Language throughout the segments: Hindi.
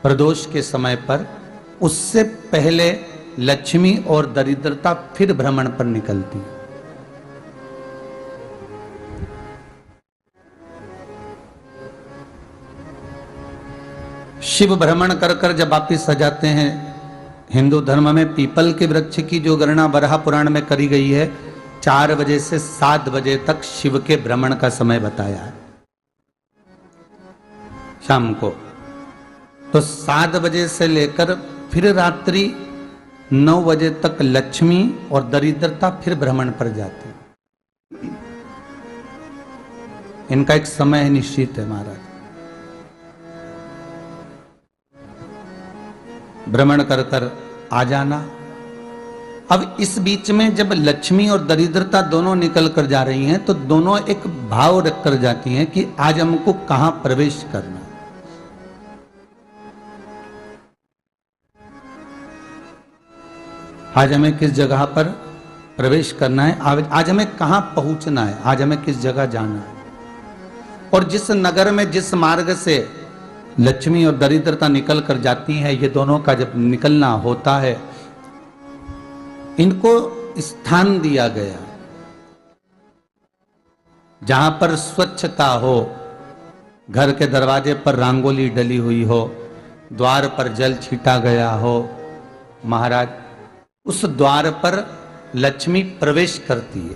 प्रदोष के समय पर, उससे पहले लक्ष्मी और दरिद्रता फिर भ्रमण पर निकलती है। शिव भ्रमण कर कर जब वापिस आ जाते हैं, हिंदू धर्म में पीपल के वृक्ष की जो गणना वराह पुराण में करी गई है, 4 बजे से 7 बजे तक शिव के भ्रमण का समय बताया है शाम को। तो 7 बजे से लेकर फिर रात्रि 9 बजे तक लक्ष्मी और दरिद्रता फिर भ्रमण पर जाती है। इनका एक समय निश्चित है महाराज। भ्रमण कर कर आ जाना। अब इस बीच में जब लक्ष्मी और दरिद्रता दोनों निकल कर जा रही हैं, तो दोनों एक भाव रख कर जाती हैं कि आज हमको कहां प्रवेश करना। आज हमें किस जगह पर प्रवेश करना है, आज हमें कहां पहुंचना है, आज हमें किस जगह जाना है। और जिस नगर में जिस मार्ग से लक्ष्मी और दरिद्रता निकल कर जाती है, ये दोनों का जब निकलना होता है, इनको स्थान दिया गया जहां पर स्वच्छता हो, घर के दरवाजे पर रंगोली डली हुई हो, द्वार पर जल छीटा गया हो। महाराज, उस द्वार पर लक्ष्मी प्रवेश करती है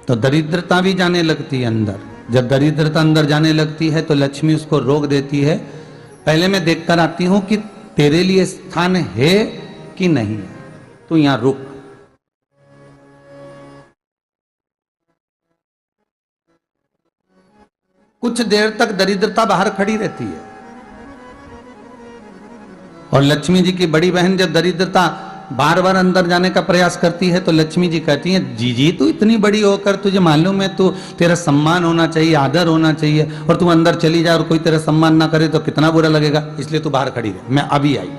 तो दरिद्रता भी जाने लगती है अंदर। जब दरिद्रता अंदर जाने लगती है तो लक्ष्मी उसको रोक देती है। पहले मैं देखकर आती हूं कि तेरे लिए स्थान है कि नहीं है, तू यहां रुक। कुछ देर तक दरिद्रता बाहर खड़ी रहती है और लक्ष्मी जी की बड़ी बहन जब दरिद्रता बार बार अंदर जाने का प्रयास करती है तो लक्ष्मी जी कहती हैं, जीजी तू इतनी बड़ी होकर तुझे मालूम है तू तेरा सम्मान होना चाहिए, आदर होना चाहिए, और तू अंदर चली जाए और कोई तेरा सम्मान ना करे तो कितना बुरा लगेगा, इसलिए तू बाहर खड़ी रहे। मैं अभी आई।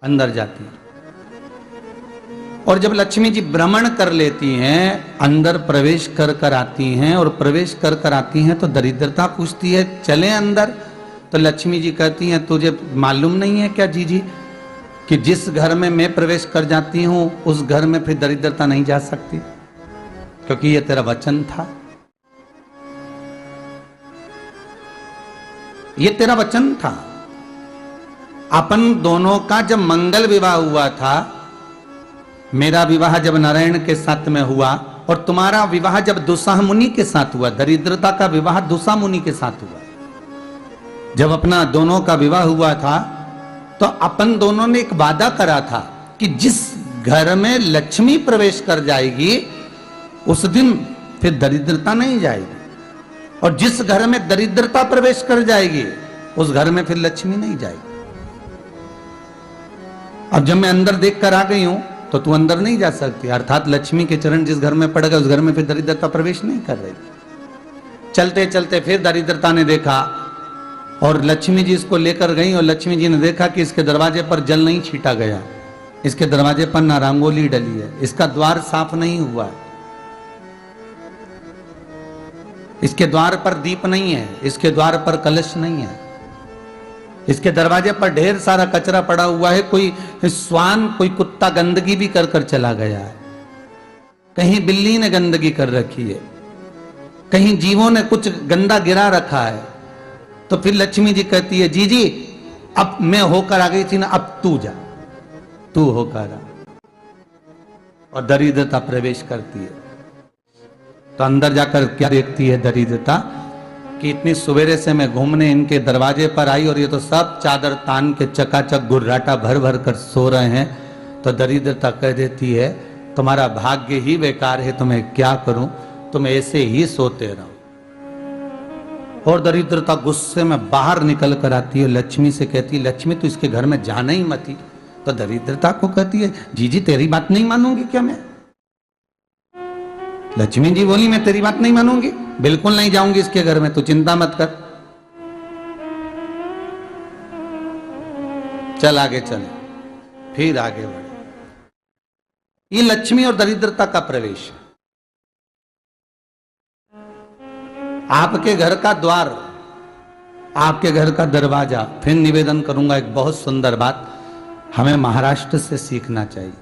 अंदर जाती है और जब लक्ष्मी जी भ्रमण कर लेती हैं, अंदर प्रवेश कर कर आती हैं और प्रवेश कर कर आती हैं तो दरिद्रता पूछती है चले अंदर। तो लक्ष्मी जी कहती हैं, तुझे मालूम नहीं है क्या जीजी कि जिस घर में मैं प्रवेश कर जाती हूं उस घर में फिर दरिद्रता नहीं जा सकती, क्योंकि यह तेरा वचन था, यह तेरा वचन था। अपन दोनों का जब मंगल विवाह हुआ था, मेरा विवाह जब नारायण के साथ में हुआ और तुम्हारा विवाह जब दुसाह मुनि के साथ हुआ, दरिद्रता का विवाह दुसाह मुनि के साथ हुआ। जब अपना दोनों का विवाह हुआ था तो अपन दोनों ने एक वादा करा था कि जिस घर में लक्ष्मी प्रवेश कर जाएगी उस दिन फिर दरिद्रता नहीं जाएगी, और जिस घर में दरिद्रता प्रवेश कर जाएगी उस घर में फिर लक्ष्मी नहीं जाएगी। अब जब मैं अंदर देख कर आ गई हूं तो तू अंदर नहीं जा सकती, अर्थात लक्ष्मी के चरण जिस घर में पड़ गए उस घर में फिर दरिद्रता प्रवेश नहीं कर रही। चलते चलते फिर दरिद्रता ने देखा और लक्ष्मी जी इसको लेकर गई और लक्ष्मी जी ने देखा कि इसके दरवाजे पर जल नहीं छीटा गया, इसके दरवाजे पर ना रंगोली डली है, इसका द्वार साफ नहीं हुआ है, इसके द्वार पर दीप नहीं है, इसके द्वार पर कलश नहीं है, इसके दरवाजे पर ढेर सारा कचरा पड़ा हुआ है, कोई स्वान कोई कुत्ता गंदगी भी कर कर चला गया है, कहीं बिल्ली ने गंदगी कर रखी है, कहीं जीवों ने कुछ गंदा गिरा रखा है। तो फिर लक्ष्मी जी कहती है, जीजी अब मैं होकर आ गई थी ना, अब तू जा, तू होकर आ। और दरिद्रता प्रवेश करती है तो अंदर जाकर क्या देखती है दरिद्रता कि इतनी सवेरे से मैं घूमने इनके दरवाजे पर आई और ये तो सब चादर तान के चकाचक गुर्राटा भर भर कर सो रहे हैं। तो दरिद्रता कह देती है, तुम्हारा भाग्य ही बेकार है, तुम्हें क्या करूं, तुम ऐसे ही सोते रहो। और दरिद्रता गुस्से में बाहर निकल कर आती है, लक्ष्मी से कहती है, लक्ष्मी तू इसके घर में जाना ही मत ही। तो दरिद्रता को कहती है, जीजी तेरी बात नहीं मानूंगी क्या मैं? लक्ष्मी जी बोली, मैं तेरी बात नहीं मानूंगी, बिल्कुल नहीं जाऊंगी इसके घर में, तू चिंता मत कर, चल आगे चले। फिर आगे बढ़े। ये लक्ष्मी और दरिद्रता का प्रवेश है। आपके घर का द्वार आपके घर का दरवाजा। फिर निवेदन करूंगा एक बहुत सुंदर बात, हमें महाराष्ट्र से सीखना चाहिए,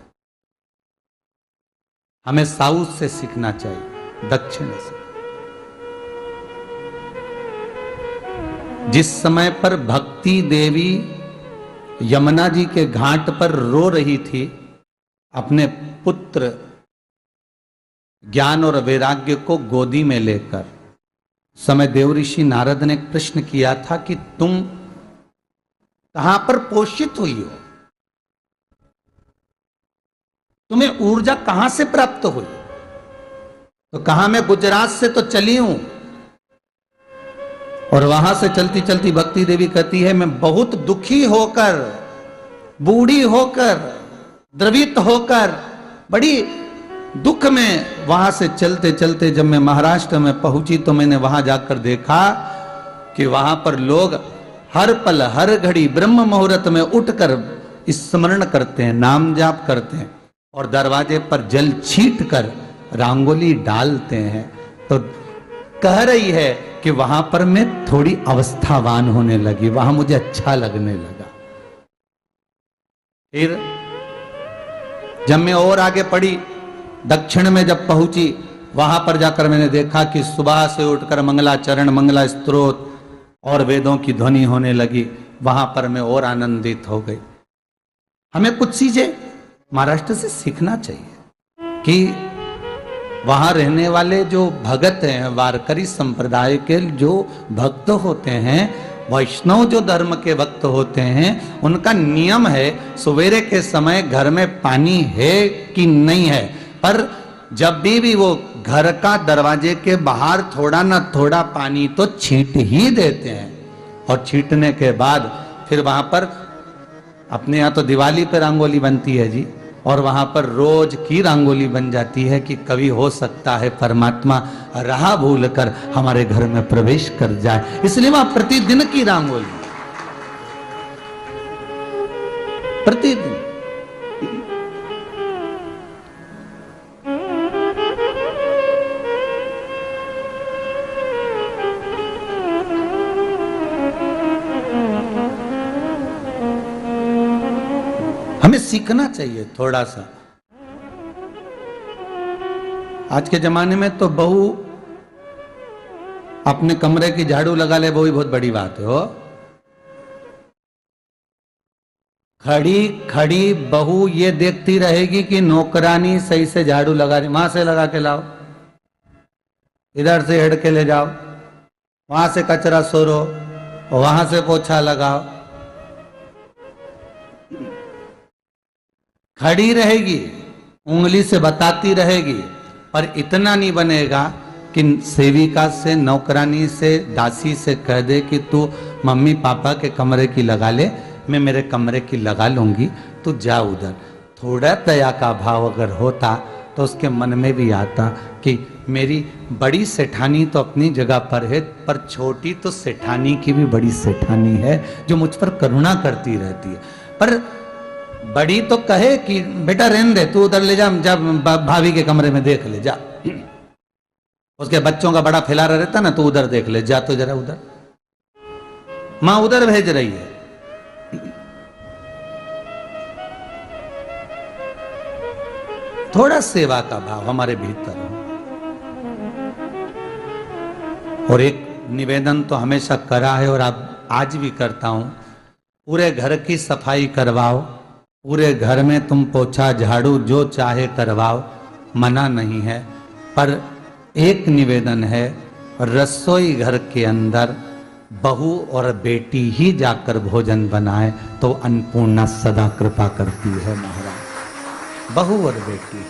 हमें साउथ से सीखना चाहिए, दक्षिण से। जिस समय पर भक्ति देवी यमुना जी के घाट पर रो रही थी अपने पुत्र ज्ञान और वैराग्य को गोदी में लेकर, समय देवऋषि नारद ने एक प्रश्न किया था कि तुम कहां पर पोषित हुई हो, तुम्हें ऊर्जा कहां से प्राप्त हुई? तो कहा मैं गुजरात से तो चली हूं। और वहां से चलती चलती भक्ति देवी कहती है मैं बहुत दुखी होकर, बूढ़ी होकर, द्रवित होकर, बड़ी दुख में वहां से चलते चलते जब मैं महाराष्ट्र में पहुंची तो मैंने वहां जाकर देखा कि वहां पर लोग हर पल हर घड़ी ब्रह्म मुहूर्त में उठकर स्मरण करते हैं, नाम जाप करते हैं और दरवाजे पर जल छीट कर रंगोली डालते हैं। तो कह रही है कि वहां पर मैं थोड़ी अवस्थावान होने लगी, वहां मुझे अच्छा लगने लगा। फिर जब मैं और आगे पढ़ी, दक्षिण में जब पहुंची, वहां पर जाकर मैंने देखा कि सुबह से उठकर मंगलाचरण, मंगला स्तोत्र और वेदों की ध्वनि होने लगी। वहां पर मैं और आनंदित हो गई। हमें कुछ चीजें महाराष्ट्र से सीखना चाहिए कि वहां रहने वाले जो भगत हैं, वारकरी संप्रदाय के जो भक्त होते हैं, वैष्णव जो धर्म के भक्त होते हैं, उनका नियम है सवेरे के समय घर में पानी है कि नहीं है, पर जब भी वो घर का दरवाजे के बाहर थोड़ा ना थोड़ा पानी तो छींट ही देते हैं। और छींटने के बाद फिर वहां पर अपने यहाँ तो दिवाली पे रंगोली बनती है जी, और वहां पर रोज की रंगोली बन जाती है कि कभी हो सकता है परमात्मा राह भूल कर हमारे घर में प्रवेश कर जाए, इसलिए वहां प्रतिदिन की रंगोली, प्रतिदिन। हमें सीखना चाहिए थोड़ा सा। आज के जमाने में तो बहू अपने कमरे की झाड़ू लगा ले, वो ही बहुत बड़ी बात है। हो खड़ी खड़ी बहू ये देखती रहेगी कि नौकरानी सही से झाड़ू लगा रही, वहां से लगा के लाओ, इधर से हेड के ले जाओ, वहां से कचरा सोरो, वहां से पोछा लगाओ। खड़ी रहेगी, उंगली से बताती रहेगी, पर इतना नहीं बनेगा कि सेविका से, नौकरानी से, दासी से कह दे कि तू मम्मी पापा के कमरे की लगा ले, मैं मेरे कमरे की लगा लूंगी, तू जा उधर। थोड़ा दया का भाव अगर होता तो उसके मन में भी आता कि मेरी बड़ी सेठानी तो अपनी जगह पर है, पर छोटी तो सेठानी की भी बड़ी सेठानी है जो मुझ पर करुणा करती रहती है। पर बड़ी तो कहे कि बेटा रहने दे, तू उधर ले जा, जा भाभी के कमरे में देख ले जा, उसके बच्चों का बड़ा फैलारा रहता ना, तो उधर देख ले जा, तो जरा उधर मां उधर भेज रही है। थोड़ा सेवा का भाव हमारे भीतर हो। और एक निवेदन तो हमेशा करा है और अब आज भी करता हूं, पूरे घर की सफाई करवाओ, पूरे घर में तुम पोछा झाड़ू जो चाहे करवाओ, मना नहीं है। पर एक निवेदन है, रसोई घर के अंदर बहू और बेटी ही जाकर भोजन बनाए तो अन्नपूर्णा सदा कृपा करती है महाराज। बहू और बेटी ही।